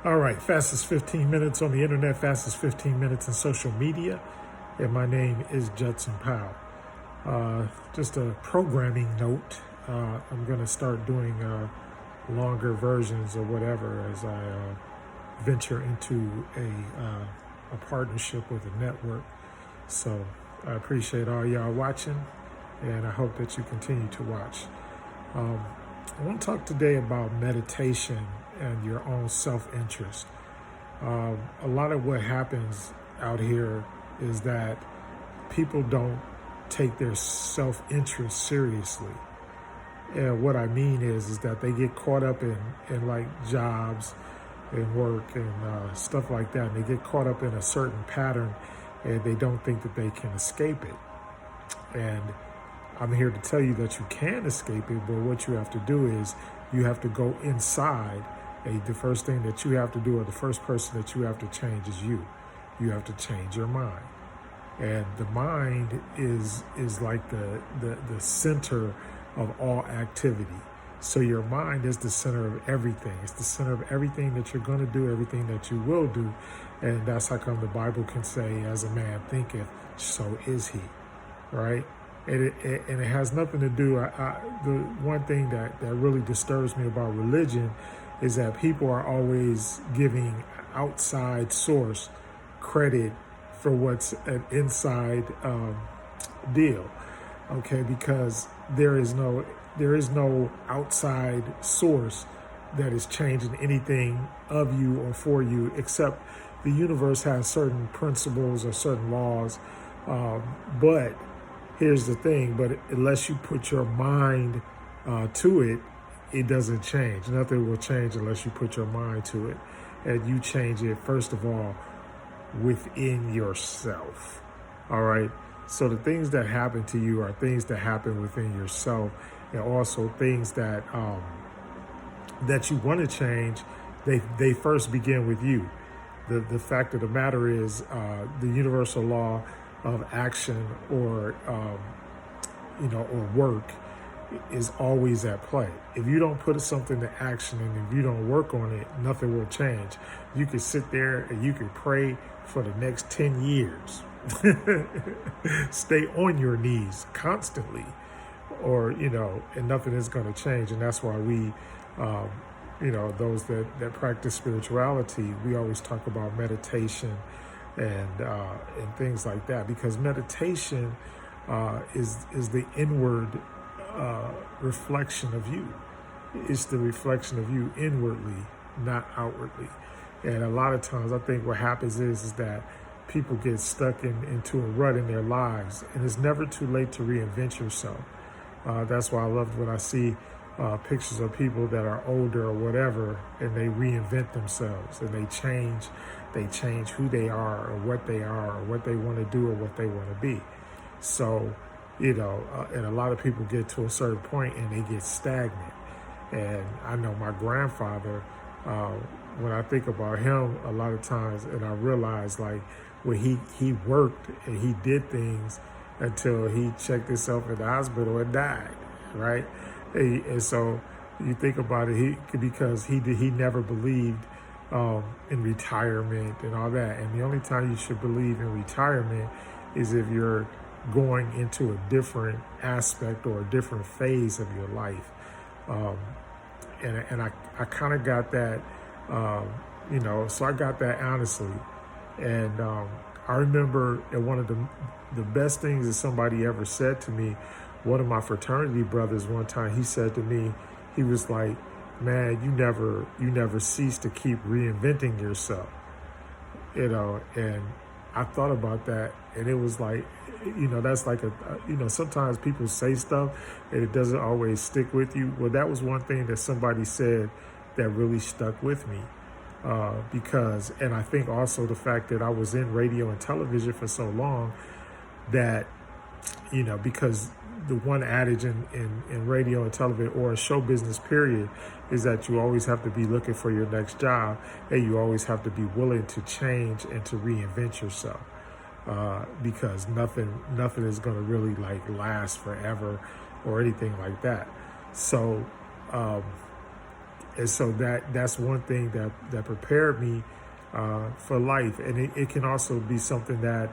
All right, fastest 15 minutes on the internet, fastest 15 minutes in social media. And my name is Judson Powell. Just a programming note. I'm going to start doing longer versions or whatever as I venture into a partnership with a network. So I appreciate all y'all watching, and I hope that you continue to watch. I want to talk today about meditation and your own self-interest. A lot of what happens out here is that people don't take their self-interest seriously. And what I mean is that they get caught up in like jobs and work and stuff like that. And they get caught up in a certain pattern and they don't think that they can escape it. And I'm here to tell you that you can escape it, but what you have to do is you have to go inside. The first thing that you have to do, or the first person that you have to change, is you. You have to change your mind. And the mind is like the center of all activity. So your mind is the center of everything. It's the center of everything that you're going to do, everything that you will do. And that's how come the Bible can say, as a man thinketh, so is he, right? And it has nothing to do, the one thing that really disturbs me about religion is that people are always giving outside source credit for what's an inside deal, okay? Because there is no outside source that is changing anything of you or for you, except the universe has certain principles or certain laws, but here's the thing, but unless you put your mind to it, it doesn't change. Nothing will change unless you put your mind to it. And you change it, first of all, within yourself. All right? So the things that happen to you are things that happen within yourself, and also things that that you want to change, they first begin with you. The fact of the matter is the universal law of action or or work is always at play. If you don't put something to action and if you don't work on it, nothing will change. You could sit there and you could pray for the next 10 years. Stay on your knees constantly, or and nothing is going to change. And that's why we those that practice spirituality, we always talk about meditation and things like that, because meditation is the inward reflection of you. It's the reflection of you inwardly, not outwardly. And a lot of times I think what happens is that people get stuck into a rut in their lives, and it's never too late to reinvent yourself. That's why I love when I see pictures of people that are older or whatever, and they reinvent themselves and they change who they are or what they want to do or what they want to be. So, and a lot of people get to a certain point and they get stagnant. And I know my grandfather, when I think about him a lot of times, and I realize like when he worked and he did things until he checked himself in the hospital and died, right? And so you think about it, because he never believed in retirement and all that. And the only time you should believe in retirement is if you're going into a different aspect or a different phase of your life. And I kind of got that, so I got that honestly. And I remember that one of the best things that somebody ever said to me, one of my fraternity brothers one time, he said to me, he was like, man, you never cease to keep reinventing yourself, and I thought about that, and it was like, that's like sometimes people say stuff and it doesn't always stick with you. Well, that was one thing that somebody said that really stuck with me, because, and I think also the fact that I was in radio and television for so long that, because the one adage in radio and television, or in show business period, is that you always have to be looking for your next job, and you always have to be willing to change and to reinvent yourself, because nothing is going to really like last forever or anything like that. So And so that's one thing that prepared me for life, and it can also be something that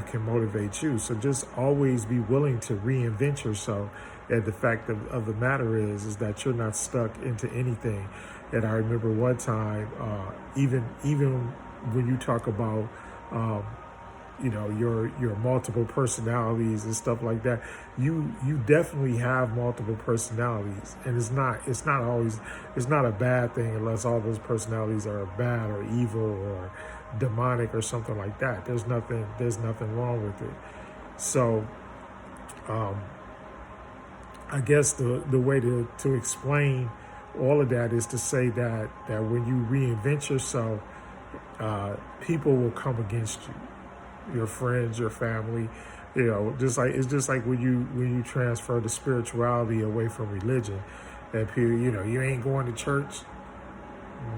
can motivate you. So just always be willing to reinvent yourself. And the fact of the matter is that you're not stuck into anything. And I remember one time, even when you talk about your multiple personalities and stuff like that, you definitely have multiple personalities, and it's not a bad thing unless all those personalities are bad or evil or demonic or something like that. There's nothing wrong with it. So I guess the way to explain all of that is to say that when you reinvent yourself, people will come against you, your friends, your family. It's just like when you transfer the spirituality away from religion, and people, you ain't going to church.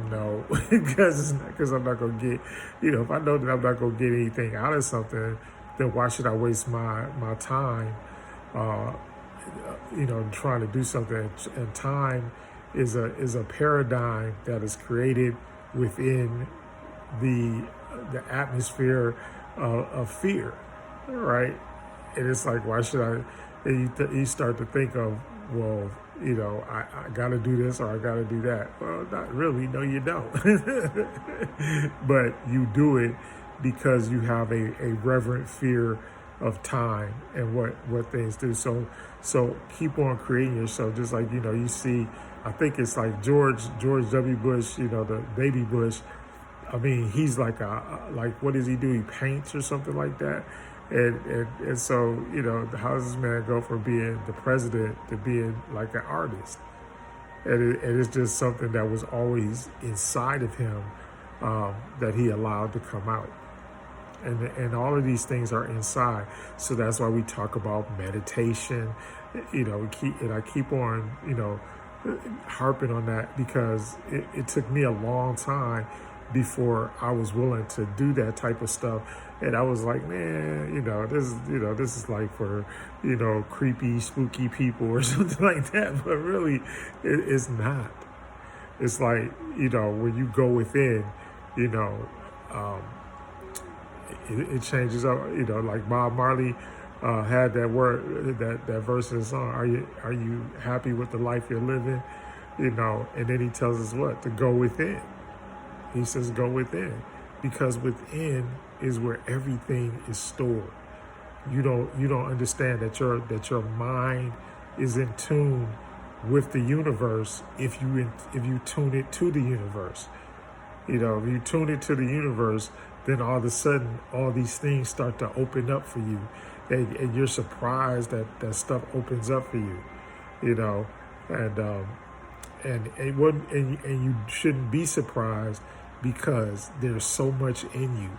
No, because I'm not gonna get, if I know that I'm not gonna get anything out of something, then why should I waste my time, trying to do something? And time is a paradigm that is created within the atmosphere of fear, right? And it's like, why should I? And you start to think of, well, I got to do this or I got to do that. Well, not really. No, you don't. But you do it because you have a reverent fear of time and what things do. So keep on creating yourself. Just like, you see, I think it's like George W. Bush, the baby Bush. I mean, he's like what does he do? He paints or something like that. And so, how does this man go from being the president to being like an artist? And it's just something that was always inside of him, that he allowed to come out. And all of these things are inside. So that's why we talk about meditation. I keep on, harping on that, because it took me a long time before I was willing to do that type of stuff. And I was like, man, this is like for, creepy, spooky people or something like that. But really, it's not. It's like, when you go within, it changes up. Like Bob Marley had that word, that verse in the song, are you happy with the life you're living? And then he tells us what? To go within. He says, go within, because within is where everything is stored. You don't understand that your mind is in tune with the universe if you tune it to the universe. If you tune it to the universe, then all of a sudden all these things start to open up for you, and you're surprised that stuff opens up for you. And you shouldn't be surprised, because there's so much in you.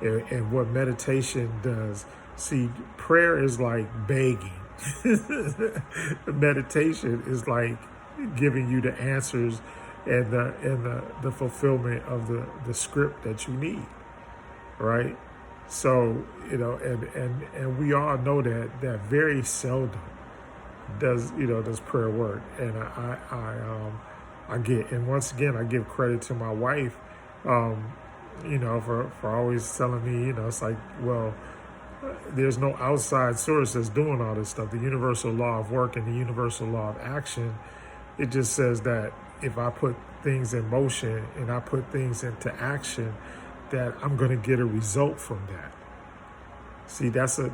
And what meditation does, see, prayer is like begging. Meditation is like giving you the answers and the fulfillment of the script that you need, right? So, and we all know that very seldom does prayer work. And I get, and once again, I give credit to my wife, for always telling me, it's like, well, there's no outside source that's doing all this stuff. The universal law of work and the universal law of action, it just says that if I put things in motion and I put things into action, that I'm going to get a result from that. See, that's a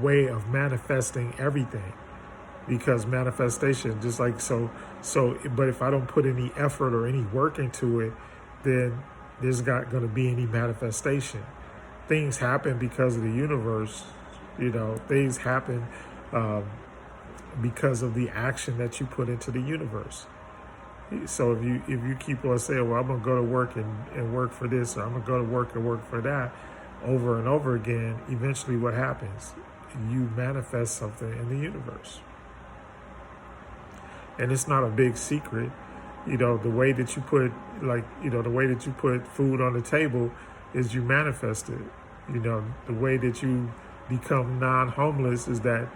way of manifesting everything, because manifestation, just like so. But if I don't put any effort or any work into it, then there's not going to be any manifestation. Things happen because of the universe. Things happen because of the action that you put into the universe. So if you keep on saying, well, I'm going to go to work and work for this, or I'm going to go to work and work for that, over and over again, eventually what happens? You manifest something in the universe. And it's not a big secret. The way that you put, the way that you put food on the table is you manifest it. The way that you become non-homeless is that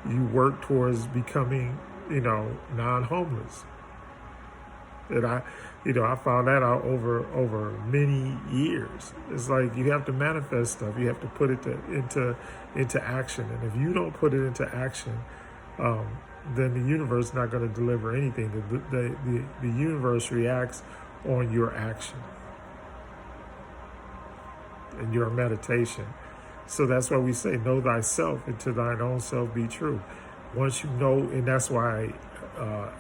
you work towards becoming, non-homeless. And I found that out over many years. It's like you have to manifest stuff. You have to put it into action. And if you don't put it into action, then the universe is not going to deliver anything. The universe reacts on your action and your meditation. So that's why we say, know thyself, and to thine own self be true. Once you know, and that's why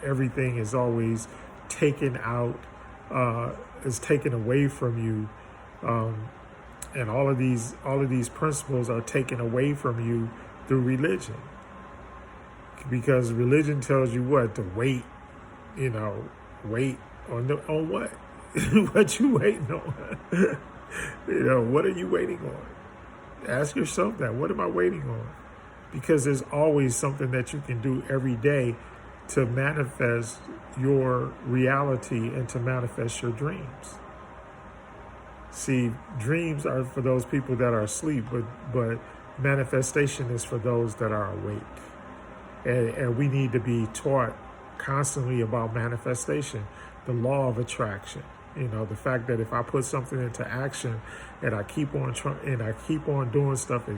everything is always taken out, is taken away from you, and all of these principles are taken away from you through religion, because religion tells you what to wait, wait on what, what you waiting on, what are you waiting on? Ask yourself that. What am I waiting on? Because there's always something that you can do every day to manifest your reality and to manifest your dreams. See, dreams are for those people that are asleep, but manifestation is for those that are awake. And we need to be taught constantly about manifestation, the law of attraction. The fact that if I put something into action and I keep on doing stuff,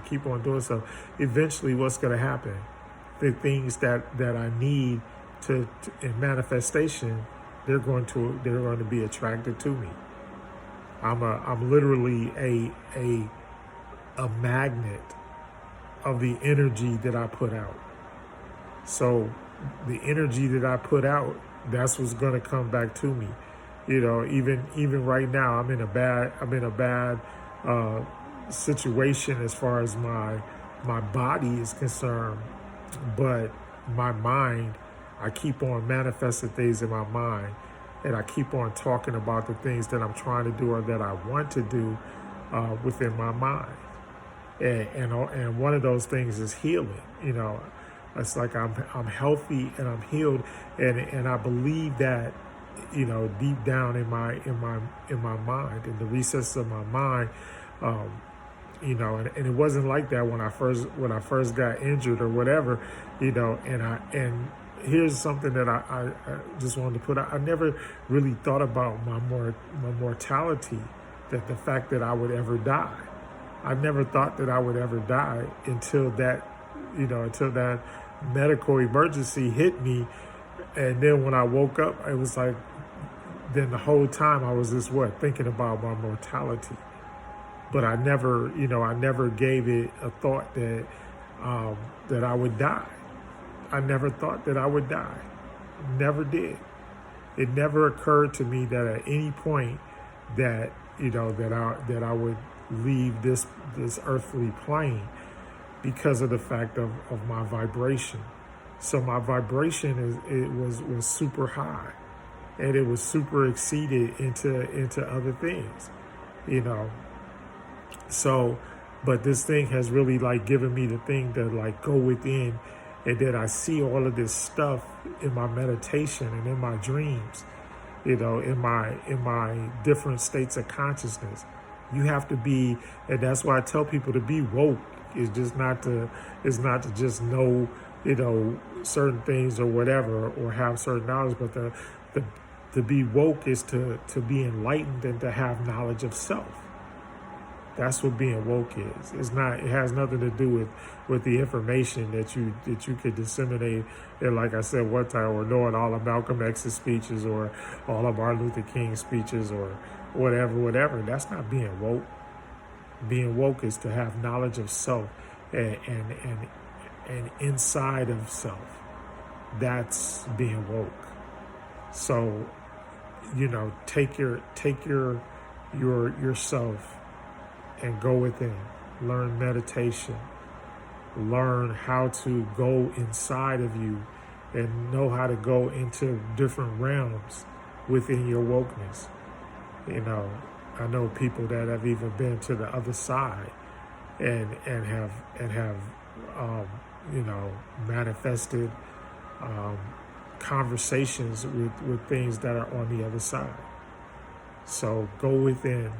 eventually what's going to happen? The things that I need to in manifestation, they're going to be attracted to me. I'm literally a magnet of the energy that I put out. So the energy that I put out, that's what's going to come back to me. Even right now, I'm in a bad situation as far as my body is concerned, but my mind, I keep on manifesting things in my mind, and I keep on talking about the things that I'm trying to do or that I want to do within my mind, and one of those things is healing. It's like I'm healthy and I'm healed, and I believe that. Deep down in my mind, in the recesses of my mind, and it wasn't like that when I first got injured or whatever, and here's something that I just wanted to put out. I never really thought about my mortality, that the fact that I would ever die. I never thought that I would ever die until that medical emergency hit me. And then when I woke up, it was like, then the whole time I was just thinking about my mortality. But I never gave it a thought that I would die. I never thought that I would die. Never did. It never occurred to me that at any point that I would leave this earthly plane because of the fact of my vibration. So my vibration was super high, and it was super exceeded into other things, So, but this thing has really given me the thing to go within, and then I see all of this stuff in my meditation and in my dreams, in my different states of consciousness. You have to be, and that's why I tell people to be woke. It's not to just know certain things or whatever, or have certain knowledge, but to be woke is to be enlightened and to have knowledge of self. That's what being woke is. It has nothing to do with the information that you could disseminate. And like I said one time, or knowing all of Malcolm X's speeches or all of Martin Luther King's speeches or whatever. That's not being woke. Being woke is to have knowledge of self and inside of self. That's being woke. So, take yourself and go within. Learn meditation. Learn how to go inside of you and know how to go into different realms within your wokeness. I know people that have even been to the other side and have manifested conversations with things that are on the other side. So go within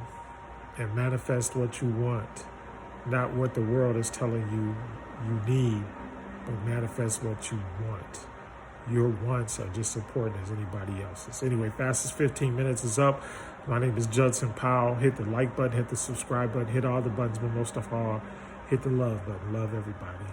and manifest what you want, not what the world is telling you need, but manifest what you want. your wants are just important as anybody else's. Anyway, fastest 15 minutes is up. My name is Judson Powell. Hit the like button, hit the subscribe button, hit all the buttons, but most of all, hit the love button. Love everybody.